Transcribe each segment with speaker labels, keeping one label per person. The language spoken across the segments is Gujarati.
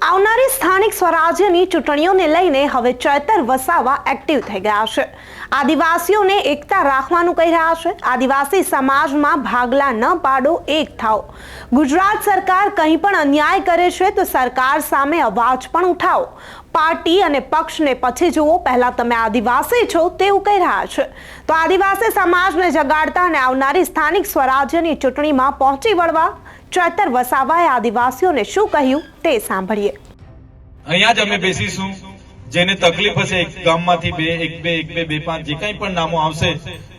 Speaker 1: આવનારી સ્થાનિક સ્વરાજ્યની ચૂંટણીઓને લઈને હવે ચેતર વસાવા એક્ટિવ થઈ ગયા છે। આદિવાસીઓને એકતા રાખવાનું કહી રહ્યા છે। આદિવાસી સમાજમાં ભાગલા ન પાડો, એક થાઓ। ગુજરાત સરકાર કંઈ પણ અન્યાય કરે છે તો સરકાર સામે અવાજ પણ ઉઠાવો। પાર્ટી અને પક્ષને પછી જુઓ, પહેલા તમે આદિવાસી છો તેવું કહી રહ્યા છે। તો આદિવાસી સમાજને જગાડતા અને આવનારી સ્થાનિક સ્વરાજ્યની ચૂંટણીમાં પહોંચી વળવા ચેતર વસાવાએ આદિવાસીઓને શું કહ્યું તે સાંભળીએ।
Speaker 2: અહીંયા જ અમે બેસીશું, જેને તકલીફ હશે એક ગામમાંથી બે પાંચ જે કંઈ પણ નામો આવશે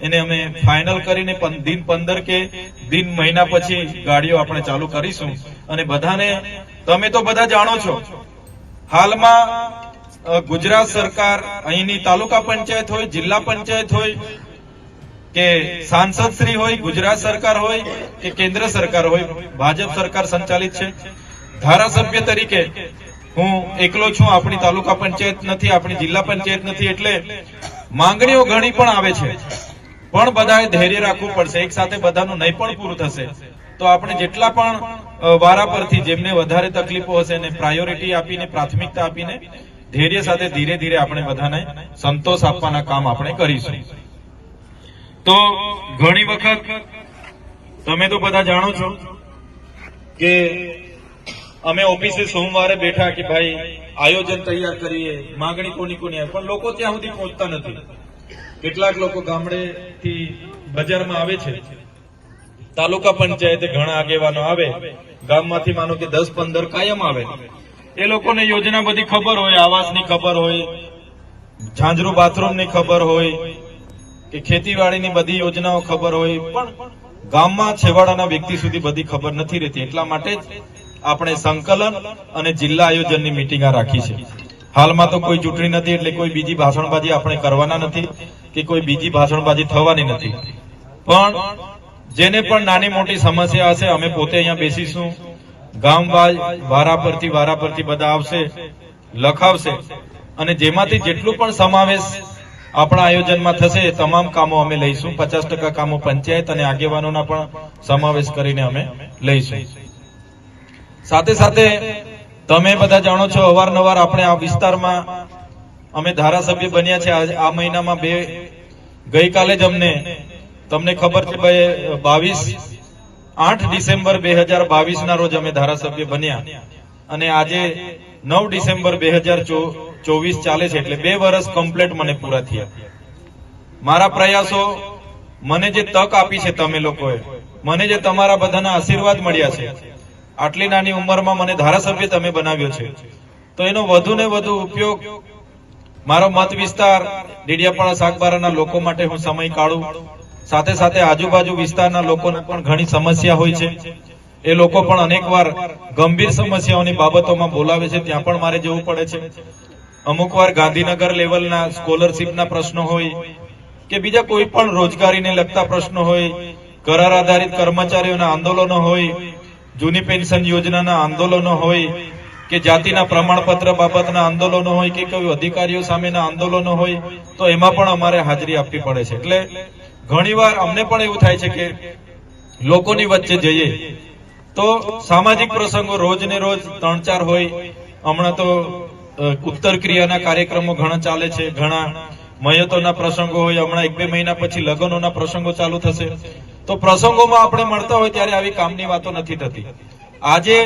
Speaker 2: એને અમે ફાઇનલ કરીને દિન 15 કે દિન મહિના પછી ગાડીઓ આપણે ચાલુ કરીશું। અને બધાને તમે તો બધા જાણો છો, હાલમાં ગુજરાત સરકાર અહીંની તાલુકા પંચાયત હોય, જિલ્લા પંચાયત હોય કે સાંસદ શ્રી હોય, ગુજરાત સરકાર હોય કે કેન્દ્ર સરકાર હોય, ભાજપ સરકાર સંચાલિત છે। ધારાસભ્ય તરીકે હું એકલો છું, આપણી તાલુકા પંચાયત નથી, આપણી જિલ્લા પંચાયત નથી, એટલે માંગણીઓ ઘણી પણ આવે છે, પણ બધાએ ધૈર્ય રાખવું પડશે। એક સાથે બધાનું નહીં પણ પૂરું થશે તો આપણે જેટલા પણ વારા પરથી જેમને વધારે તકલીફો હશે એને પ્રાયોરિટી આપીને, પ્રાથમિકતા આપીને ધૈર્ય સાથે ધીરે ધીરે આપણે બધાને સંતોષ આપવાના કામ આપણે કરીશું। તો ઘણી વખત તમે તો બધા જાણો છો કે અમે ઓફિસે સોમવારે બેઠા કે ભાઈ આયોજન તૈયાર કરીએ, માંગણી કોની કોની આવે, પણ લોકો ત્યાં સુધી પહોંચતા નથી। કેટલાક લોકો ગામડેથી બજારમાં આવે છે, તાલુકા પંચાયતે ઘણા આગેવાનો આવે, ગામમાંથી માનો કે 10-15 કાયમ આવે, એ લોકોને યોજના બધી ખબર હોય, આવાસની ખબર હોય, ઝાંઝરું બાથરૂમની ખબર હોય કે ખેતીવાડીની બધી યોજનાઓ ખબર હોય, પણ ગામમાં છેવાડાના વ્યક્તિ સુધી બધી ખબર નથી રહેતી। એટલા માટે જ આપણે સંકલન અને જિલ્લા આયોજનની મીટિંગ રાખી છે। હાલમાં તો કોઈ ચૂંટણી નથી એટલે કોઈ બીજી ભાષણબાજી આપણે કરવાના નથી કે કોઈ બીજી ભાષણબાજી થવાની નથી, પણ જેને પણ નાની મોટી સમસ્યા હશે અમે પોતે અહીંયા બેસીશું, ગામ વારા પરથી બધા આવશે, લખાવશે, અને જેમાંથી જેટલું પણ સમાવેશ આપણા આયોજનમાં થશે એ તમામ કામો અમે લઈશું। 50% કામો પંચાયત અને આગેવાનોના પણ સમાવેશ કરીને અમે લઈશું। સાથે સાથે તમે બધા જાણો છો, અવારનવાર આપણે આ વિસ્તારમાં અમે ધારાસભ્ય બન્યા છે। આ મહિનામાં ગઈકાલે જ તમને ખબર છે ભાઈ 8 ડિસેમ્બર 2022 ના રોજ અમે ધારાસભ્ય બન્યા અને આજે 9 ડિસેમ્બર 2024 ચાલે છે, એટલે 2 વર્ષ કમ્પ્લીટ મને પૂરા થયા। મારા પ્રયાસો, મને જે તક આપી છે તમે લોકોએ, મને જે તમારા બધાના આશીર્વાદ મળ્યા છે, આટલી નાની ઉંમરમાં મને ધારાસભ્ય તમે બનાવ્યો છે, તો એનો વધુ ને વધુ ઉપયોગ મારો મત વિસ્તાર ડેડિયાપાડા સાગબારાના લોકો માટે હું સમય કાઢું। સાથે સાથે આજુબાજુ વિસ્તારના લોકોને પણ ઘણી સમસ્યા હોય છે, એ લોકો પણ અનેકવાર ગંભીર સમસ્યાઓની બાબતોમાં બોલાવે છે, ત્યાં પણ મારે જવું પડે છે। અમુક વાર ગાંધીનગર લેવલના સ્કોલરશીપના પ્રશ્નો હોય કે બીજા કોઈ પણ રોજગારીને લગતા પ્રશ્નો હોય, કરાર આધારિત કર્મચારીઓના આંદોલનો હોય, જૂની પેન્શન યોજનાના આંદોલનો હોય કે જાતિના પ્રમાણપત્ર બાબતના આંદોલનો હોય કે કોઈ અધિકારીઓ સામેના આંદોલનો હોય, તો એમાં પણ અમારે હાજરી આપવી પડે છે। એટલે ઘણીવાર અમને પણ એવું થાય છે કે લોકોની વચ્ચે જઈએ તો સામાજિક પ્રસંગો રોજ ને રોજ 3-4 હોય। હમણાં તો ઉત્તર ક્રિયાના કાર્યક્રમો ઘણા ચાલે છે, ઘણા મયતોના પ્રસંગો હોય, હમણાં 1-2 મહિના પછી લગ્નોના પ્રસંગો ચાલુ થશે, તો પ્રસંગોમાં આપણે મળતા હોય ત્યારે આવી કામની વાતો નથી થતી। આજે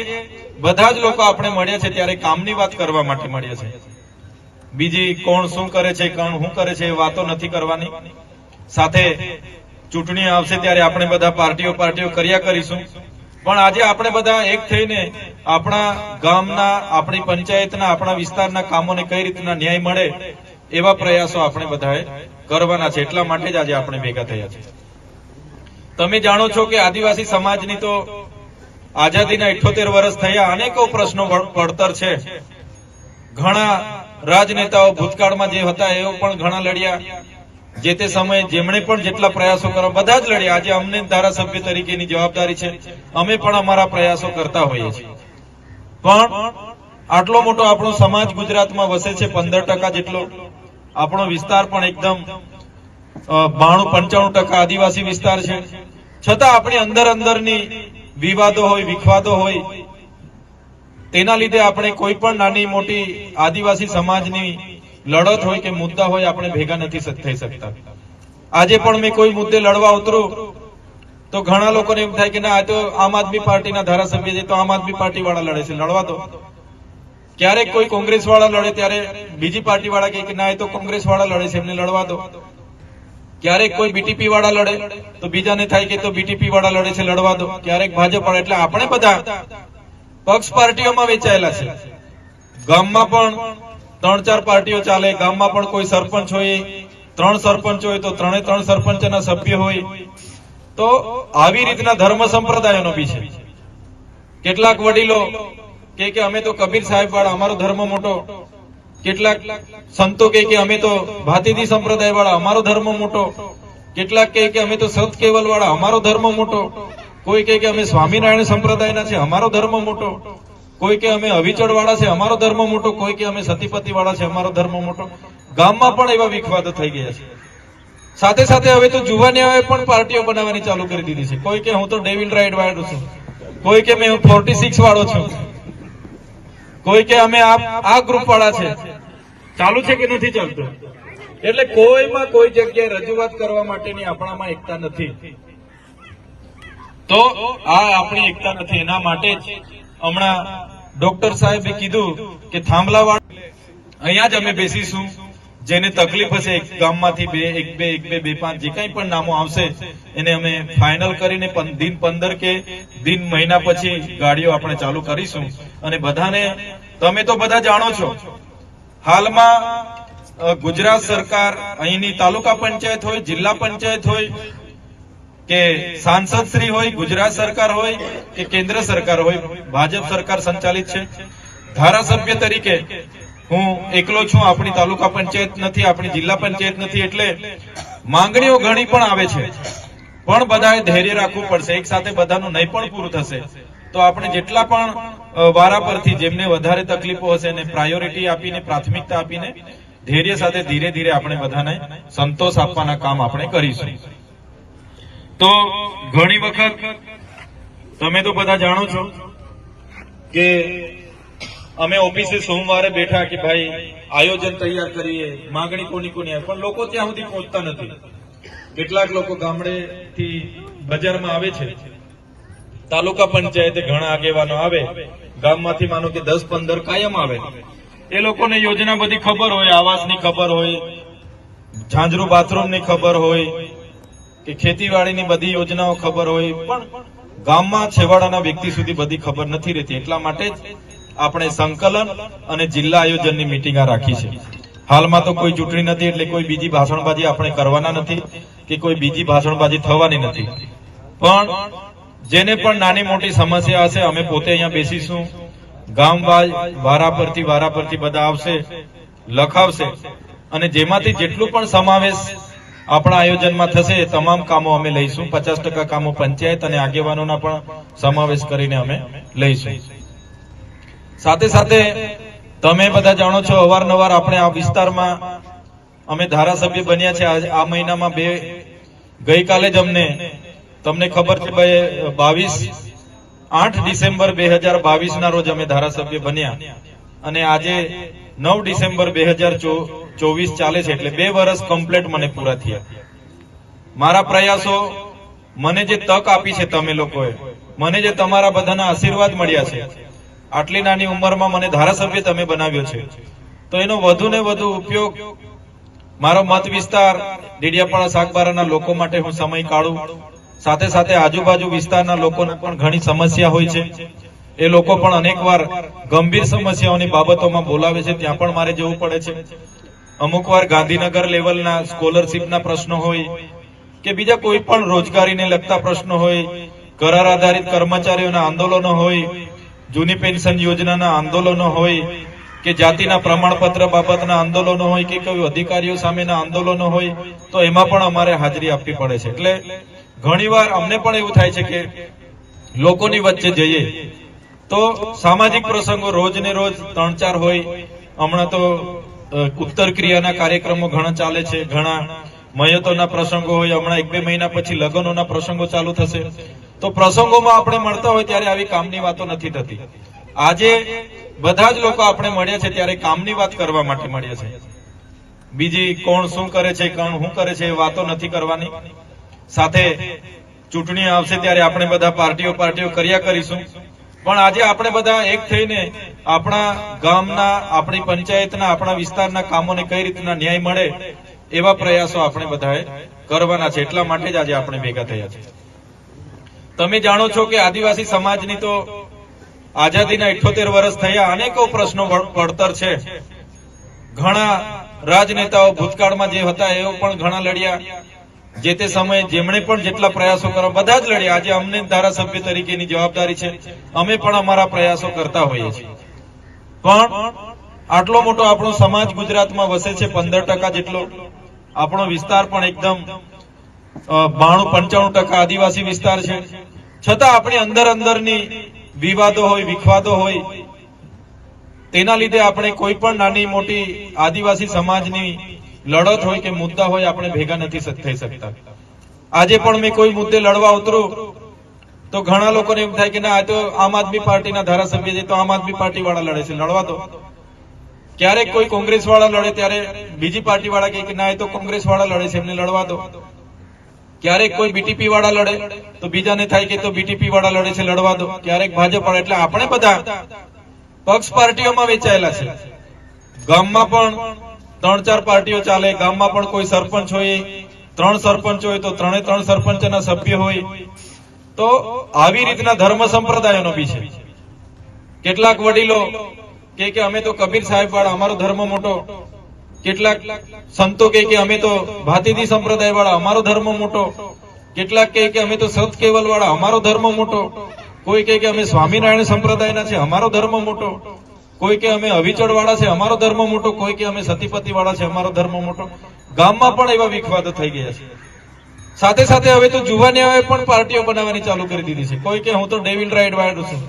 Speaker 2: બધા જ લોકો આપણે મળ્યા છે ત્યારે કામની વાત કરવા માટે મળ્યા છે, બીજી કોણ શું કરે છે, કોણ શું કરે છે એ વાતો નથી કરવાની। સાથે ચૂંટણી આવશે ત્યારે આપણે બધા પાર્ટીઓ કર્યા કરીશું, પણ આજે આપણે બધા એક થઈને આપણા ગામના, આપણી પંચાયતના, આપણા વિસ્તારના કામોને કઈ રીતના ન્યાય મળે એવા પ્રયાસો આપણે બધાએ કરવાના છે। એટલા માટે જ આજે આપણે ભેગા થયા છે। તમે જાણો છો કે આદિવાસી સમાજની તો આઝાદીના 78 વર્ષ થયા, અનેકો પ્રશ્નો પડતર છે। ઘણા રાજનેતાઓ ભૂતકાળમાં જે હતા એઓ પણ ઘણા લડ્યા, જે તે સમયે જેમણે પણ જેટલા પ્રયાસો કરવા બધા જ લડ્યા। આજે અમને ધારાસભ્ય તરીકેની જવાબદારી છે, અમે પણ અમારા પ્રયાસો કરતા હોઈએ છીએ, પણ આટલો મોટો આપણો સમાજ ગુજરાતમાં વસે છે, 15% જેટલો। આપણો વિસ્તાર પણ એકદમ 92-95% આદિવાસી વિસ્તાર છે, છતાં આપણી અંદરની વિવાદો હોય, વિખવાદો હોય, તેના લીધે આપણે કોઈ પણ નાની મોટી આદિવાસી સમાજની લડત હોય કે મુદ્દા હોય આપણે ભેગા નથી થઈ શકતા. આજે પણ મેં કોઈ મુદ્દે લડવા ઉતરું તો ઘણા લોકોને એમ થાય કે ના, આ તો આમ આદમી પાર્ટીના ધારાસભ્ય છે, તો આમ આદમી પાર્ટી વાળા લડે છે, લડવા દો. ક્યારેક કોઈ કોંગ્રેસ વાળા લડે ત્યારે બીજી પાર્ટી વાળા કહે કે ના, એ તો કોંગ્રેસ વાળા લડે છે, એમને લડવા દો. ક્યારેક કોઈ બીટીપી વાળા લડે તો બીજાને થાય કે તો બીટીપી વાળા લડે છે, લડવા દો. ક્યારેક ભાજપ વાળા. એટલે આપણે બધા પક્ષ પાર્ટીઓમાં વેચાયેલા છે. ગામમાં પણ 3-4 પાર્ટીઓ ચાલે. ગામમાં પણ કોઈ સરપંચ હોય, 3 સરપંચ હોય તો 3 સરપંચના સભ્ય હોય. તો આવી રીતના ધર્મ સંપ્રદાયોનો બી છે. કેટલાક વડીલો કે અમે તો કબીર સાહેબ વાળા, અમારો ધર્મ મોટો. કેટલાક સંતો કે અમે તો ભાતીજી સંપ્રદાય વાળા, અમારો ધર્મ મોટો. કેટલાક કે અમે તો સત કેવલ વાળા, અમારો ધર્મ મોટો. કોઈ કે અમે સ્વામિનારાયણ સંપ્રદાયના છે, અમારો ધર્મ મોટો. કોઈ કે અમે અવિચળ વાળા છે, અમારો ધર્મ મોટો. કોઈ કે અમે સતીપતિ વાળા છે, અમારો ધર્મ મોટો. ગામમાં પણ એવા વિખવાદો થઈ ગયા છે. સાથે સાથે હવે તો જુવાનિયાઓએ પણ પાર્ટીઓ બનાવવાની ચાલુ કરી દીધી છે. કોઈ કે હું તો ડેવિલ રાઇડ વાળો છું, કોઈ કે મેં 46 વાળો છું, કોઈ કે અમે આ ગ્રુપ વાળા છે. ચાલુ છે કે નથી ચાલતું? એટલે કોઈમાં કોઈ જગ્યાએ રજૂઆત કરવા માટેની આપણામાં એકતા નથી. તો આ આપણી એકતા નથી. એના માટે જ હમણાં ડોક્ટર સાહેબે કીધું કે થાંભલાવાળા અહીંયા જ અમે બેસીશું. જેને તકલીફ હશે એક ગામમાંથી એક બે 5 જે કંઈ પણ નામો આવશે એને અમે ફાઇનલ કરીને દિન 15 કે દિન મહિના પછી ગાડીઓ આપણે ચાલુ કરીશું. અને બધાને, તમે તો બધા જાણો છો, હાલમાં ગુજરાત સરકાર, અહીંની તાલુકા પંચાયત હોય, જિલ્લા પંચાયત હોય કે સાંસદ શ્રી હોય, ગુજરાત સરકાર હોય કે કેન્દ્ર સરકાર હોય, ભાજપ સરકાર સંચાલિત છે. ધારાસભ્ય તરીકે હું એકલો છું. આપણી તાલુકા પંચાયત નથી, આપણી જિલ્લા પંચાયત નથી. એટલે માંગણીઓ ઘણી પણ આવે છે, પણ બધાએ ધૈર્ય રાખવું પડશે. એક સાથે બધાનું નહીં પણ પૂરું થશે. તો આપણે જેટલા પણ વારા પરથી જેમને વધારે તકલીફો હશે એને પ્રાયોરિટી આપીને, પ્રાથમિકતા આપીને ધૈર્ય સાથે ધીરે ધીરે આપણે બધાને સંતોષ આપવાના કામ આપણે કરીશું. તો ઘણી વખત તમે તો બધા જાણો છો કે અમે ઓફિસે સોમવારે બેઠા કે ભાઈ આયોજન તૈયાર કરીએ, માંગણી કોની કોની આવે, પણ લોકો ત્યાં સુધી પહોંચતા નથી. કેટલાક લોકો ગામડેથી બજારમાં આવે છે, તાલુકા પંચાયતે ઘણા આગેવાનો આવે, ગામમાંથી માનો કે 10-15 કાયમ આવે. એ લોકોને યોજના બધી ખબર હોય, આવાસની ખબર હોય, ઝાંઝરું બાથરૂમની ખબર હોય કે ખેતીવાડીની બધી યોજનાઓ ખબર હોય, પણ ગામમાં છેવાડાના વ્યક્તિ સુધી બધી ખબર નથી રહેતી. એટલા માટે જ આપણે સંકલન અને જિલ્લા આયોજનની મીટિંગ રાખી છે. હાલમાં તો કોઈ ચૂંટણી નથી, એટલે કોઈ બીજી ભાષણબાજી આપણે કરવાના નથી કે કોઈ બીજી ભાષણબાજી થવાની નથી. પણ જેને પણ નાની મોટી સમસ્યા હશે, અમે પોતે અહીંયા બેસીશું. ગામ વારા પરથી બધા આવશે, લખાવશે, અને જેમાંથી જેટલું પણ સમાવેશ આપણા આયોજનમાં થશે એ તમામ કામો અમે લઈશું. 50% કામો પંચાયત અને આગેવાનોના પણ સમાવેશ કરીને અમે લઈશું. સાથે સાથે તમે બધા જાણો છો, અવારનવાર આપણે આ વિસ્તારમાં અમે ધારાસભ્ય બન્યા છે. આ મહિનામાં ગઈકાલે જ તમને ખબર છે, 8 ડિસેમ્બર 2022 ના રોજ અમે ધારાસભ્ય બન્યા અને આજે 9 ડિસેમ્બર 2024 ચાલે છે. એટલે 2 વર્ષ કમ્પ્લીટ મને પૂરા થયા. મારા પ્રયાસો, મને જે તક આપી છે તમે લોકોએ, મને જે તમારા બધાના આશીર્વાદ મળ્યા છે, આટલી નાની ઉંમરમાં મને ધારાસભ્ય તમે બનાવ્યો છે, તો એનો વધુ ને વધુ ઉપયોગ મારો મત વિસ્તાર ડેડિયાપાડા સાગબારાના લોકો માટે હું સમય કાઢું. સાથે સાથે આજુબાજુ વિસ્તારના લોકોને પણ ઘણી સમસ્યા હોય છે. એ લોકો પણ અનેકવાર ગંભીર સમસ્યાઓની બાબતોમાં બોલાવે છે, ત્યાં પણ મારે જવું પડે છે. અમુક વાર ગાંધીનગર લેવલના સ્કોલરશીપના પ્રશ્નો હોય કે બીજા કોઈ પણ રોજગારીને લગતા પ્રશ્નો હોય, કરાર આધારિત કર્મચારીઓના આંદોલનો હોય, જૂની પેન્શન યોજનાના આંદોલનો હોય કે જાતિના પ્રમાણપત્ર બાબતના આંદોલનો હોય કે કોઈ અધિકારીઓ સામેના આંદોલનો હોય, તો એમાં પણ અમારે હાજરી આપવી પડે છે. એટલે ઘણીવાર અમને પણ એવું થાય છે કે લોકોની વચ્ચે જઈએ તો સામાજિક પ્રસંગો રોજ ને રોજ 3-4 હોય. હમણાં તો ઉત્તર ક્રિયાના કાર્યક્રમો ઘણા ચાલે છે, ઘણા મયતોના પ્રસંગો હોય. હમણાં 1-2 મહિના પછી લગ્નોના પ્રસંગો ચાલુ થશે. તો પ્રસંગોમાં આપણે મળતા હોય ત્યારે આવી કામની વાતો નથી થતી. આજે બધા જ લોકો આપણે મળ્યા છે ત્યારે કામની વાત કરવા માટે મળ્યા છે. બીજી કોણ શું કરે છે, કોણ શું કરે છે એ વાતો નથી કરવાની. સાથે ચૂંટણી આવશે ત્યારે આપણે બધા પાર્ટીઓ કર્યા કરીશું. પણ આજે આપણે બધા એક થઈને આપણા ગામના, આપણી પંચાયતના, આપણા વિસ્તારના કામોને કઈ રીતના ન્યાય મળે એવા પ્રયાસો આપણે બધાએ કરવાના છે. એટલા માટે જ આજે આપણે ભેગા થયા છે. તમે જાણો છો કે આદિવાસી સમાજની તો આઝાદીના 78 વર્ષ થયા, અનેકો પ્રશ્નો પડતર છે. ઘણા રાજનેતાઓ ભૂતકાળમાં જે હતા એઓ પણ ઘણા લડ્યા. જે તે સમયે જેમણે પણ જેટલા પ્રયાસો કરવા બધા જ લડ્યા. આજે અમને ધારાસભ્ય તરીકેની જવાબદારી છે, અમે પણ અમારા પ્રયાસો કરતા હોઈએ છીએ. પણ આટલો મોટો આપણો સમાજ ગુજરાતમાં વસે છે, 15% જેટલો. આપણો વિસ્તાર પણ એકદમ 92-95% આદિવાસી વિસ્તાર છે. છતાં આપણી અંદરની વિવાદો હોય, વિખવાદો હોય, તેના લીધે આપણે કોઈ પણ નાની મોટી આદિવાસી સમાજની લડત હોય કે મુદ્દા હોય આપણે ભેગા નથી થઈ શકતા. આજે પણ મેં કોઈ મુદ્દે લડવા ઉતરું તો ઘણા લોકોને એમ થાય કે ના, આ તો આમ આદમી પાર્ટીના ધારાસભ્ય છે, તો આમ આદમી પાર્ટી વાળા લડે છે, લડવા દો. ક્યારેક કોઈ કોંગ્રેસ વાળા લડે ત્યારે બીજી પાર્ટી વાળા કહે કે ના, એ તો કોંગ્રેસ વાળા લડે છે, એમને લડવા દો. ક્યારેક કોઈ બીટીપી વાળા લડે તો બીજાને થાય કે તો બીટીપી વાળા લડે છે, લડવા દો. ક્યારેક ભાજપ વાળા. એટલે આપણે બધા પક્ષ પાર્ટીઓમાં વેચાયેલા છે. ગામમાં પણ 3-4 પાર્ટીઓ ચાલે. ગામમાં પણ કોઈ સરપંચ હોય, 3 સરપંચ હોય તો 3 સરપંચના સભ્ય હોય. તો આવી રીતના ધર્મ સંપ્રદાયોનો બી છે. કેટલાક વડીલો કે અમે તો કબીર સાહેબ વાળા, અમારો ધર્મ મોટો. કેટલાક સંતો કે અમે તો ભાતીજી સંપ્રદાય વાળા, અમારો ધર્મ મોટો. કેટલાક કે અમે તો સત કેવલ વાળા, અમારો ધર્મ મોટો. કોઈ કે અમે સ્વામિનારાયણ સંપ્રદાયના છે, અમારો ધર્મ મોટો. કોઈ કે અમે અવિચળ વાળા છે, અમારો ધર્મ મોટો. કોઈ કે અમે સતીપતિ વાળા છે, અમારો ધર્મ મોટો. ગામમાં પણ એવા વિખવાદો થઈ ગયા છે. સાથે સાથે હવે તો જુવાનિયાઓએ પણ પાર્ટીઓ બનાવવાની ચાલુ કરી દીધી છે. કોઈ કે હું તો ડેવિલ રાઇડ વાળો છું,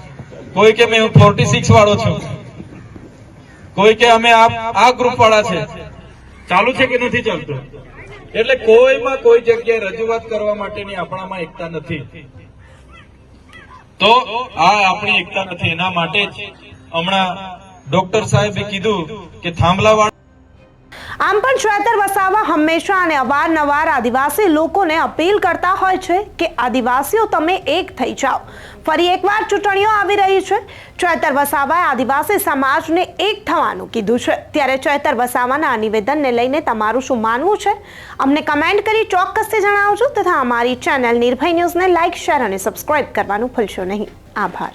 Speaker 2: કોઈ કે મેં 46 વાળો છું, કોઈ કે અમે આ ગ્રુપ વાળા છે. ચાલુ છે કે નથી ચાલતું? એટલે કોઈમાં કોઈ જગ્યાએ રજૂઆત કરવા માટેની આપણામાં એકતા નથી. તો આ આપણી એકતા નથી. એના માટે જ હમણાં ડોક્ટર સાહેબે કીધું કે થાંભલાવાળા.
Speaker 1: આમ પણ ચૈતર વસાવા હંમેશા અને અવારનવાર આદિવાસી લોકોને અપીલ કરતા હોય છે કે આદિવાસીઓ તમે એક થઈ જાઓ. ફરી એકવાર ચૂંટણીઓ આવી રહી છે. ચૈતર વસાવાએ આદિવાસી સમાજને એક થવાનું કીધું છે. ત્યારે ચૈતર વસાવાના આ નિવેદનને લઈને તમારું શું માનવું છે? અમને કમેન્ટ કરી ચોક્કસથી જણાવજો તથા અમારી ચેનલ નિર્ભય ન્યૂઝને લાઇક, શેર અને સબસ્ક્રાઇબ કરવાનું ભૂલશો નહીં. આભાર.